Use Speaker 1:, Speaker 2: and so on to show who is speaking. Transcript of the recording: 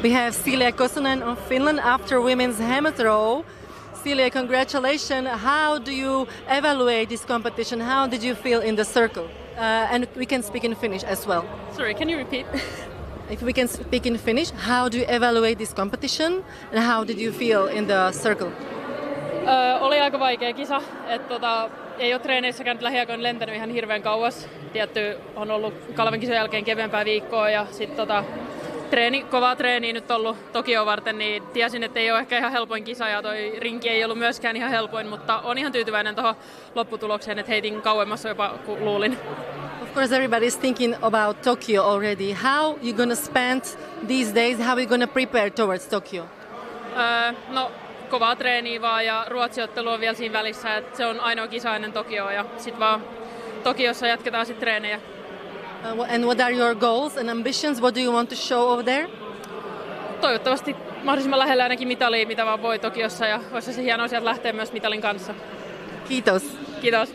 Speaker 1: We have Silja Kosonen of Finland after women's hammer throw. Silja, congratulations. How do you evaluate this competition? How did you feel in the circle? And we can speak in Finnish as well.
Speaker 2: Sorry, can you repeat?
Speaker 1: If we can speak in Finnish, how do you evaluate this competition and how did you feel in the circle?
Speaker 2: Oli aika vaikea kisa. Ei ole treeneissä käynyt lähiaikoina lentänyt ihan hirveän kauas. Tietty on ollut Kalven kisojen jälkeen keveämpää viikkoa ja sitten kovaa treeniä nyt ollut Tokioon varten, niin tiesin, että ei ole ehkä ihan helpoin kisa ja toi rinki ei ollut myöskään ihan helpoin, mutta on ihan tyytyväinen tuohon lopputulokseen, että heitin kauemmassa jopa kuin luulin.
Speaker 1: Of course, everybody's thinking about Tokyo already. How you gonna spend these days? How you gonna prepare towards Tokyo?
Speaker 2: No, kovaa treeniä vaan ja Ruotsi-ottelu on vielä siinä välissä, että se on ainoa kisa ennen Tokioa ja sitten vaan Tokiossa jatketaan sitten treenejä.
Speaker 1: And what are your goals and ambitions? What do you want to show over there?
Speaker 2: Toivottavasti mahdollisimman lähellä ainakin mitalia, mitä vaan voi Tokiossa ja olisi se hienoa sieltä lähteä myös mitalin kanssa.
Speaker 1: Kiitos.
Speaker 2: Kiitos.